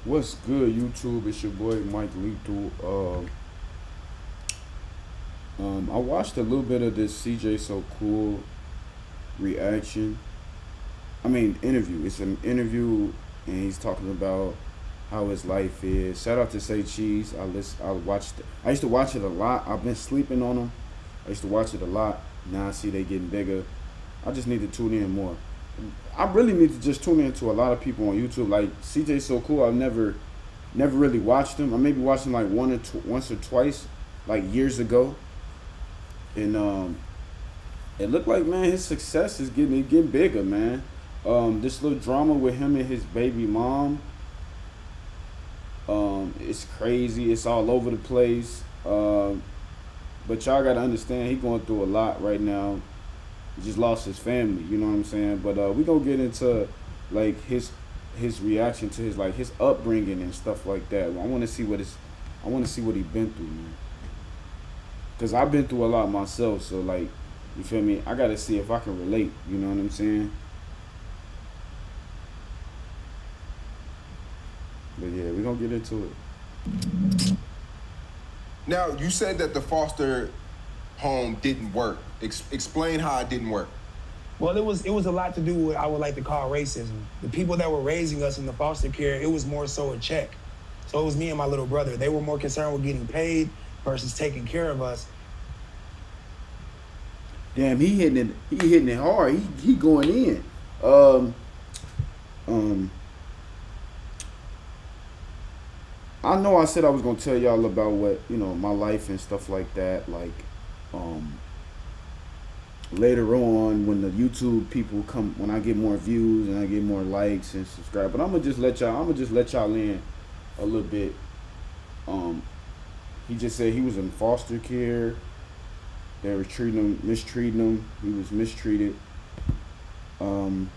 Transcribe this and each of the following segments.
What's good, YouTube? It's your boy Mike Lethal. I watched a little bit of this CJ So Cool reaction. I mean, interview. It's an interview, and he's talking about how his life is. Shout out to Say Cheese. I watched. I used to watch it a lot. I've been sleeping on them. I used to watch it a lot. Now I see they getting bigger. I just need to tune in more. I really need to just tune in to a lot of people on YouTube. Like CJ So Cool, I've never really watched him. I maybe watched him like once or twice, like years ago, and it looked like, man, his success is getting bigger, man. This little drama with him and his baby mom, it's crazy. It's all over the place. But y'all gotta understand, he going through a lot right now. He just lost his family. You know what I'm saying? But we gonna get into like his reaction to his upbringing and stuff like that. I want to see what he been through, man. Cause I've been through a lot myself. So like, you feel me? I gotta see if I can relate. You know what I'm saying? But yeah, we gonna get into it. Now, you said that the foster home didn't work. Explain how it didn't work. Well, it was a lot to do with I would like to call racism. The people that were raising us in the foster care, it was more so a check. So it was me and my little brother. They were more concerned with getting paid versus taking care of us. Damn, he hitting it hard. He going in. Um, um, I know I said I was gonna tell y'all about what my life and stuff like that. Like, um, later on when the YouTube people come, when I get more views and I get more likes and subscribe. But I'm gonna just let y'all in a little bit. Um, he just said he was in foster care. They were mistreating him. He was mistreated. Um,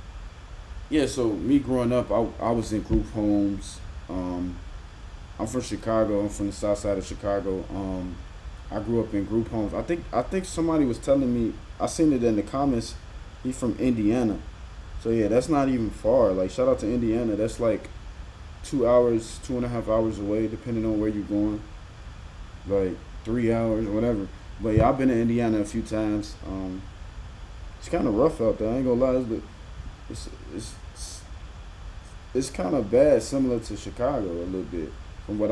yeah. So me growing up, I was in group homes. I'm from Chicago. I'm from the south side of Chicago. I grew up in group homes. I think somebody was telling me. I seen it in the comments. He's from Indiana. So yeah, that's not even far. Like, shout out to Indiana. That's like 2 hours, 2.5 hours away, depending on where you're going. Like 3 hours, whatever. But yeah, I've been to Indiana a few times. It's kind of rough out there. I ain't gonna lie. It's it's it's kind of bad, similar to Chicago a little bit from when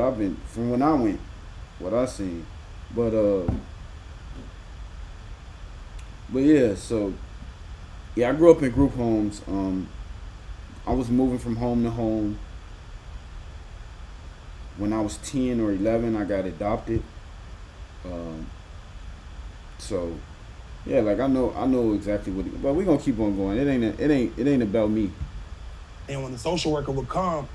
I went, what I seen. But yeah. So yeah, I grew up in group homes. I was moving from home to home. When I was 10 or 11, I got adopted. Um, so yeah, like I know exactly what. But we gonna keep on going. It ain't about me. And when the social worker would come,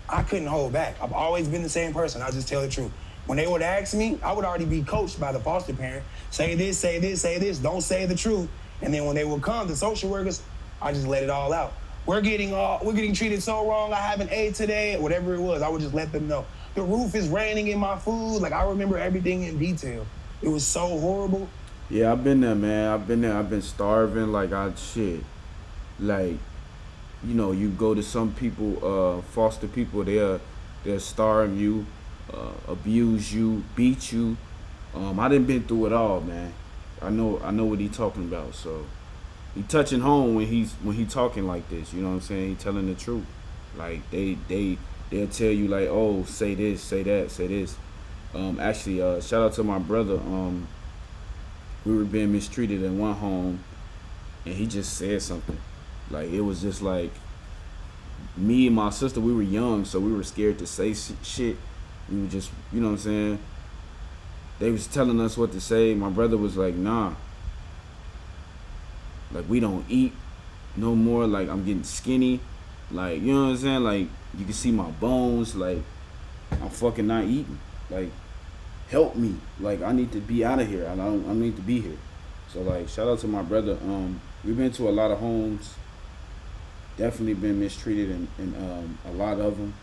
I couldn't hold back. I've always been the same person. I'll just tell the truth. When they would ask me, I would already be coached by the foster parent. Say this, say this, say this. Don't say the truth. And then when they would come, the social workers, I just let it all out. We're getting treated so wrong. I haven't ate today, whatever it was. I would just let them know. The roof is raining in my food. Like, I remember everything in detail. It was so horrible. Yeah, I've been there, man. I've been there. I've been starving. Like, like, you go to some people, foster people. They'll starve you, abuse you, beat you. I done been through it all, man. I know what he talking about. So he touching home when he talking like this. You know what I'm saying? He telling the truth. Like, they'll tell you, like, oh, say this, say that, say this. Actually, shout out to my brother. We were being mistreated in one home, and he just said something. Like, it was just like, me and my sister, we were young, so we were scared to say shit. We were just, you know what I'm saying? They was telling us what to say. My brother was like, nah, like, we don't eat no more. Like, I'm getting skinny. Like, you know what I'm saying? Like, you can see my bones. Like, I'm fucking not eating. Like, help me. Like, I need to be out of here. I need to be here. So like, shout out to my brother. We've been to a lot of homes. Definitely been mistreated in a lot of them.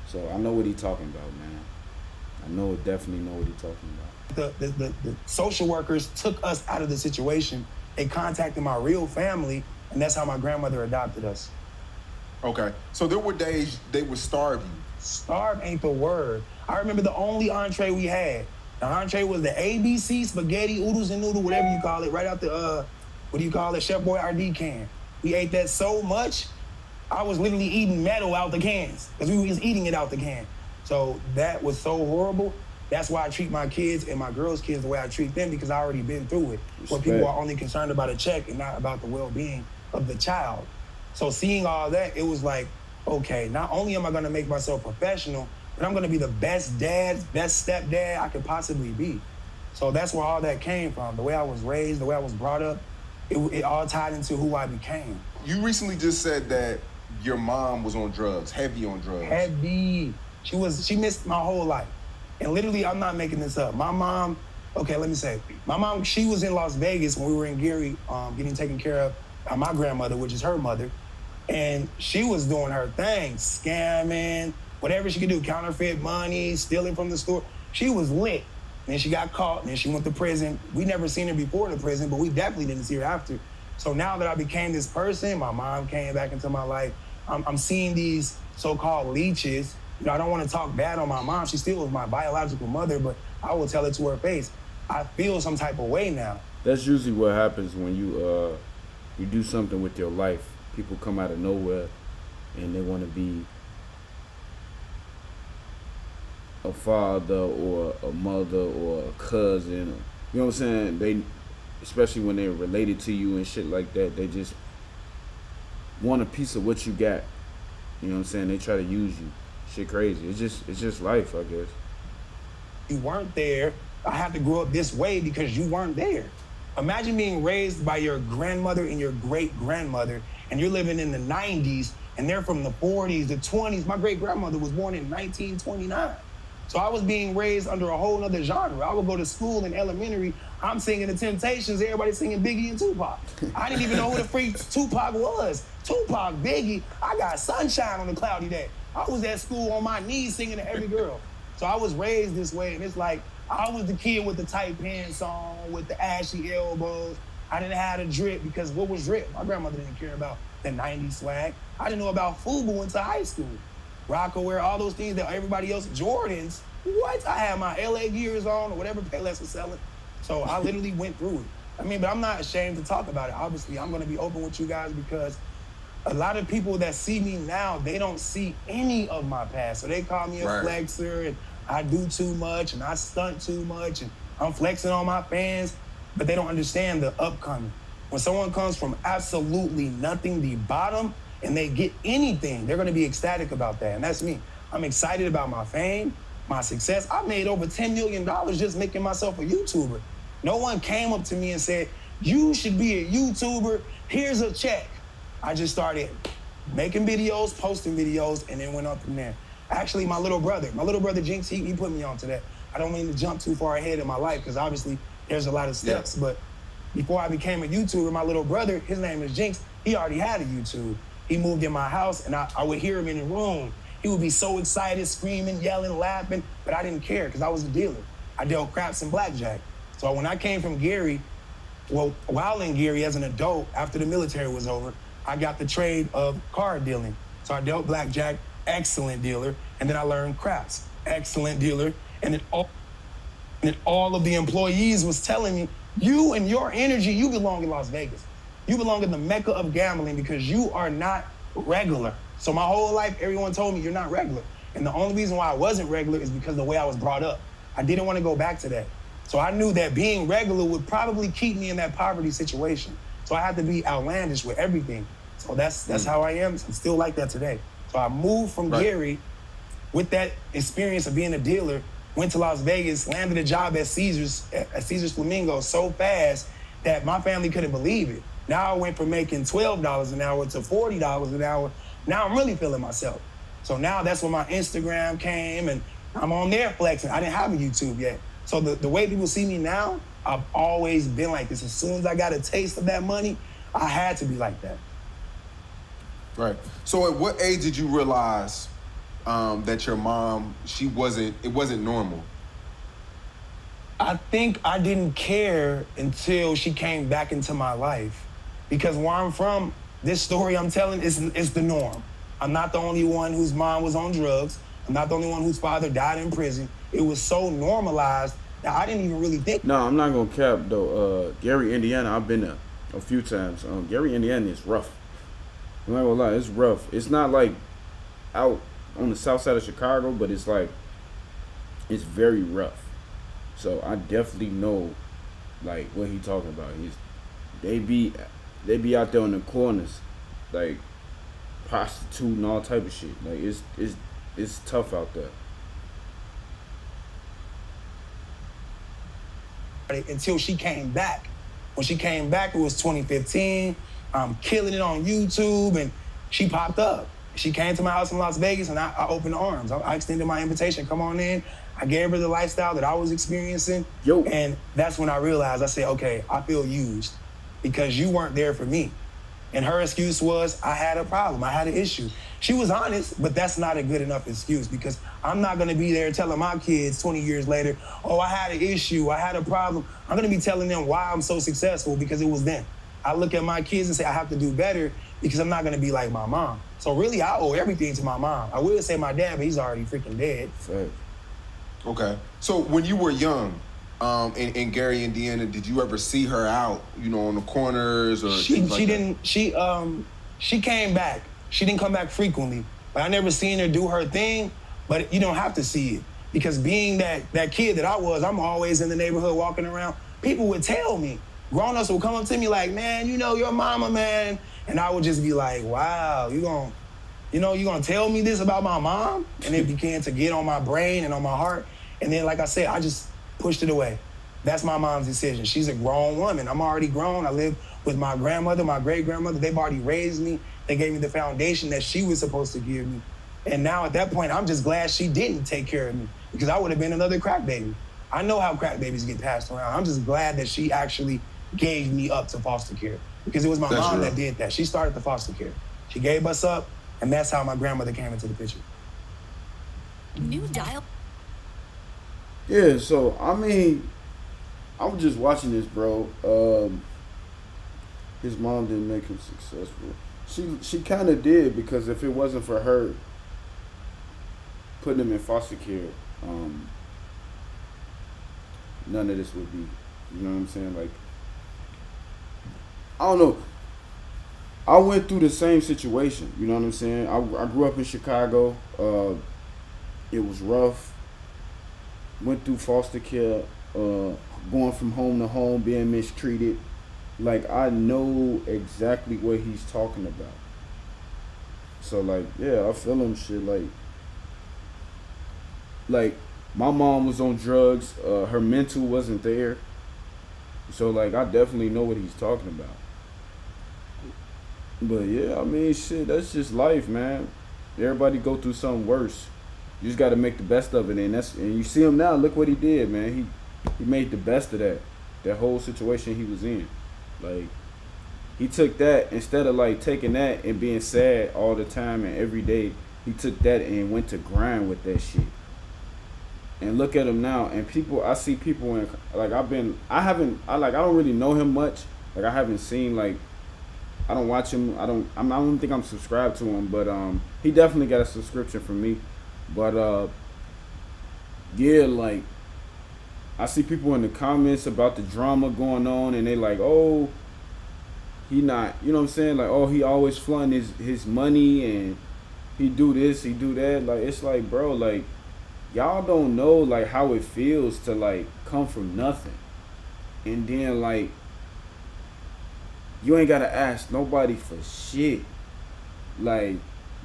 So I know what he talking about, man. Definitely know what he talking about. The social workers took us out of the situation. They contacted my real family, and that's how my grandmother adopted us. Okay. So there were days they would starve you. Starved ain't the word. I remember the only entree we had. The entree was the ABC spaghetti, oodles and noodle, whatever you call it, right out the, what do you call it, Chef Boyardee can. We ate that so much, I was literally eating metal out the cans because we was eating it out the can. So that was so horrible. That's why I treat my kids and my girls' kids the way I treat them, because I already been through it. Where people are only concerned about a check and not about the well-being of the child. So seeing all that, it was like, okay, not only am I gonna make myself professional, but I'm gonna be the best dad, best stepdad I could possibly be. So that's where all that came from. The way I was raised, the way I was brought up, it all tied into who I became. You recently just said that your mom was on drugs, heavy on drugs. Heavy. She missed my whole life. And literally, I'm not making this up. My mom, okay, let me say, my mom, she was in Las Vegas when we were in Gary getting taken care of by my grandmother, which is her mother. And she was doing her thing, scamming, whatever she could do, counterfeit money, stealing from the store. She was lit. And she got caught, and then she went to prison. We never seen her before in the prison, but we definitely didn't see her after. So now that I became this person, my mom came back into my life. I'm seeing these so-called leeches. You know, I don't want to talk bad on my mom. She still was my biological mother, but I will tell it to her face. I feel some type of way now. That's usually what happens when you do something with your life. People come out of nowhere and they want to be a father or a mother or a cousin. You know what I'm saying? They, especially when they're related to you and shit like that, they just want a piece of what you got. You know what I'm saying? They try to use you. Shit crazy. It's just life, I guess. You weren't there. I had to grow up this way because you weren't there. Imagine being raised by your grandmother and your great-grandmother, and you're living in the 90s, and they're from the 40s, the 20s. My great-grandmother was born in 1929. So I was being raised under a whole other genre. I would go to school in elementary, I'm singing The Temptations, everybody's singing Biggie and Tupac. I didn't even know who the freak Tupac was. Tupac, Biggie, I got sunshine on a cloudy day. I was at school on my knees singing to every girl. So I was raised this way, and it's like, I was the kid with the tight pants on, with the ashy elbows. I didn't have a drip because what was drip? My grandmother didn't care about the 90s swag. I didn't know about FUBU until high school. Rockaware, all those things that everybody else, Jordans, what? I had my LA Gears on or whatever Payless was selling. So I literally went through it. I mean, but I'm not ashamed to talk about it. Obviously, I'm gonna be open with you guys because a lot of people that see me now, they don't see any of my past. So they call me a flexer and I do too much and I stunt too much and I'm flexing on my fans, but they don't understand the upcoming. When someone comes from absolutely nothing, the bottom, and they get anything, they're gonna be ecstatic about that, and that's me. I'm excited about my fame, my success. I made over $10 million just making myself a YouTuber. No one came up to me and said, you should be a YouTuber, here's a check. I just started making videos, posting videos, and then went up from there. Actually, my little brother Jinx, he put me onto that. I don't mean to jump too far ahead in my life because obviously there's a lot of steps, but before I became a YouTuber, my little brother, his name is Jinx, he already had a YouTube. He moved in my house and I would hear him in the room. He would be so excited, screaming, yelling, laughing, but I didn't care because I was a dealer. I dealt craps and blackjack. So when I came from Gary, well, while in Gary as an adult, after the military was over, I got the trade of card dealing. So I dealt blackjack, excellent dealer, and then I learned craps, excellent dealer, and then all of the employees was telling me, you and your energy, you belong in Las Vegas. You belong in the mecca of gambling because you are not regular. So my whole life, everyone told me you're not regular. And the only reason why I wasn't regular is because of the way I was brought up. I didn't want to go back to that. So I knew that being regular would probably keep me in that poverty situation. So I had to be outlandish with everything. So that's how I am. I'm still like that today. So I moved from Gary with that experience of being a dealer, went to Las Vegas, landed a job at Caesars Flamingo so fast that my family couldn't believe it. Now I went from making $12 an hour to $40 an hour. Now I'm really feeling myself. So now that's when my Instagram came and I'm on there flexing. I didn't have a YouTube yet. So the way people see me now, I've always been like this. As soon as I got a taste of that money, I had to be like that. Right. So at what age did you realize that your mom, it wasn't normal? I think I didn't care until she came back into my life. Because where I'm from, this story I'm telling is the norm. I'm not the only one whose mom was on drugs. I'm not the only one whose father died in prison. It was so normalized that I didn't even really think. No, I'm not gonna cap though. Gary, Indiana, I've been there a few times. Gary, Indiana is rough. I'm not gonna lie, it's rough. It's not like out on the south side of Chicago, but it's like it's very rough. So I definitely know like what he talking about. They be out there in the corners, like prostituting all type of shit. Like it's tough out there. Until she came back. When she came back, it was 2015. I'm killing it on YouTube, and she popped up. She came to my house in Las Vegas, and I opened the arms. I extended my invitation. Come on in. I gave her the lifestyle that I was experiencing. Yo. And that's when I realized, I said, okay, I feel used because you weren't there for me. And her excuse was, I had a problem. I had an issue. She was honest, but that's not a good enough excuse because I'm not going to be there telling my kids 20 years later, oh, I had an issue, I had a problem. I'm going to be telling them why I'm so successful because it was them. I look at my kids and say, I have to do better because I'm not going to be like my mom. So really, I owe everything to my mom. I would say my dad, but he's already freaking dead. Fact. Okay. So when you were young, in Gary, Indiana, did you ever see her out, on the corners or things like that? She came back. She didn't come back frequently, but I never seen her do her thing. But you don't have to see it because being that kid that I was, I'm always in the neighborhood walking around. People would tell me, grown-ups would come up to me like, man, your mama, man. And I would just be like, wow, you gonna tell me this about my mom? And it began to get on my brain and on my heart. And then, like I said, I just pushed it away. That's my mom's decision. She's a grown woman. I'm already grown. I live with my grandmother, my great-grandmother. They've already raised me. They gave me the foundation that she was supposed to give me. And now at that point, I'm just glad she didn't take care of me because I would have been another crack baby. I know how crack babies get passed around. I'm just glad that she actually gave me up to foster care because it was my mom that did that. She started the foster care. She gave us up, and that's how my grandmother came into the picture. New dial. Yeah, so I mean, I was just watching this, bro. His mom didn't make him successful. She kind of did because if it wasn't for her putting him in foster care, none of this would be. You know what I'm saying? Like, I don't know. I went through the same situation. You know what I'm saying? I grew up in Chicago. It was rough. Went through foster care, going from home to home, being mistreated. Like, I know exactly what he's talking about. So, like, yeah, I feel him shit. Like, my mom was on drugs. Her mental wasn't there. So, like, I definitely know what he's talking about. But, yeah, I mean, shit, that's just life, man. Everybody go through something worse. You just got to make the best of it, and you see him now. Look what he did, man. He made the best of that whole situation he was in. Like, he took that instead of like taking that and being sad all the time and every day. He took that and went to grind with that shit. And look at him now. And I see people in like I don't really know him much. Like, I haven't seen like. I don't watch him. I don't think I'm subscribed to him, but he definitely got a subscription from me. But yeah, like, I see people in the comments about the drama going on, and they like, oh, he not, you know what I'm saying? Like, oh, he always flaunting his money, and he do this, he do that. Like, it's like, bro, like, y'all don't know like how it feels to like come from nothing, and then like you ain't gotta ask nobody for shit. Like,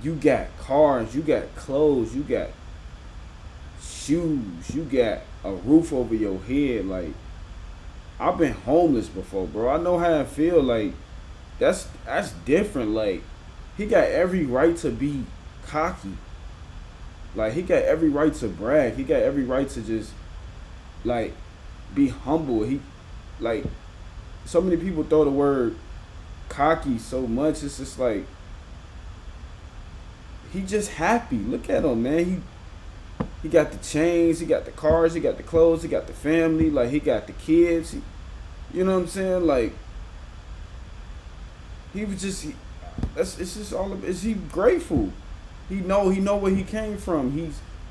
you got cars, you got clothes, you got shoes, you got a roof over your head. Like, I've been homeless before, bro. I know how I feel. Like, that's different. Like, he got every right to be cocky. Like, he got every right to brag. He got every right to just like be humble. He like, so many people throw the word cocky so much. It's just like, he just happy. Look at him, man. He got the chains, he got the cars, he got the clothes, he got the family, like, he got the kids. You know what I'm saying? Like, he was just it's just all of it's he grateful. He know where he came from.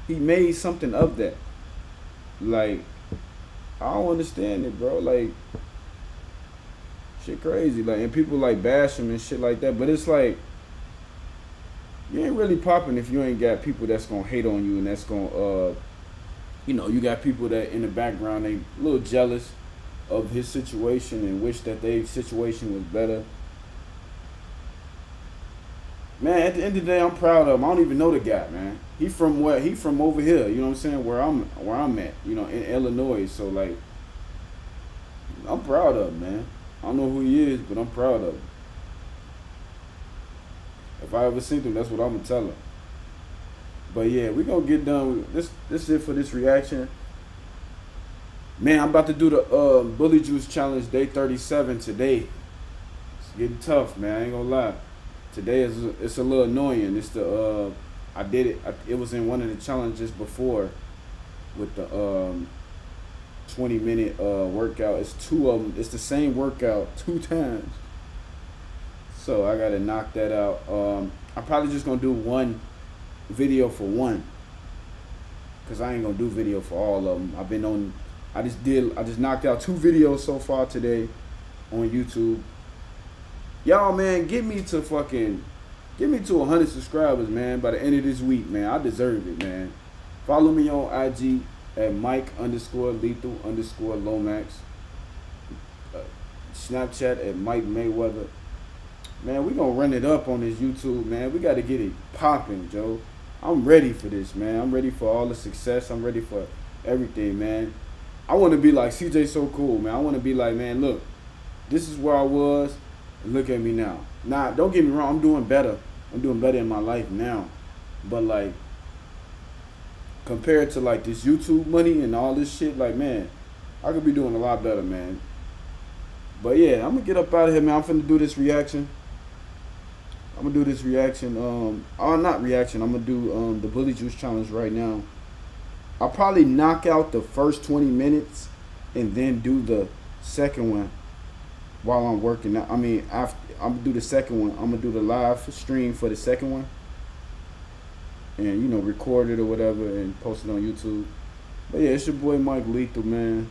he made something of that. Like, I don't understand it, bro. Like, shit crazy. Like, and people like bash him and shit like that. But it's like, you ain't really popping if you ain't got people that's gonna hate on you and that's gonna, you know, you got people that in the background, they a little jealous of his situation and wish that their situation was better. Man, at the end of the day, I'm proud of him. I don't even know the guy, man. He from where? He from over here. You know what I'm saying? Where I'm at. You know, in Illinois. So like, I'm proud of him, man. I don't know who he is, but I'm proud of him. If I ever seen him, that's what I'm gonna tell him. But yeah, we gonna get done with this. This is it for this reaction. Man, I'm about to do the Bully Juice Challenge day 37 today. It's getting tough, man. I ain't gonna lie. Today it's a little annoying. It's the I did it. It was in one of the challenges before with the 20-minute workout. It's two of them. It's the same workout 2 times. So I gotta knock that out. I'm probably just gonna do one video for one, cause I ain't gonna do video for all of them. I just knocked out 2 videos so far today on YouTube. Y'all, man, get me to 100 subscribers, man, by the end of this week, man. I deserve it, man. Follow me on IG at Mike_Lethal_Lomax. Snapchat at Mike Mayweather. Man, we gonna run it up on this YouTube, man. We gotta get it popping, Joe. I'm ready for this, man. I'm ready for all the success. I'm ready for everything, man. I want to be like CJ So Cool, man. I want to be like, man, look, this is where I was, and look at me now. Nah, don't get me wrong. I'm doing better. I'm doing better in my life now. But, like, compared to, like, this YouTube money and all this shit, like, man, I could be doing a lot better, man. But, yeah, I'm going to get up out of here, man. I'm finna do this reaction. I'm going to do this reaction. Not reaction. I'm going to do the Bully Juice Challenge right now. I'll probably knock out the first 20 minutes and then do the second one while I'm working. I mean, after I'm gonna do the second one, I'm gonna do the live stream for the second one, and record it or whatever and post it on YouTube. But yeah, it's your boy Mike Lethal, man.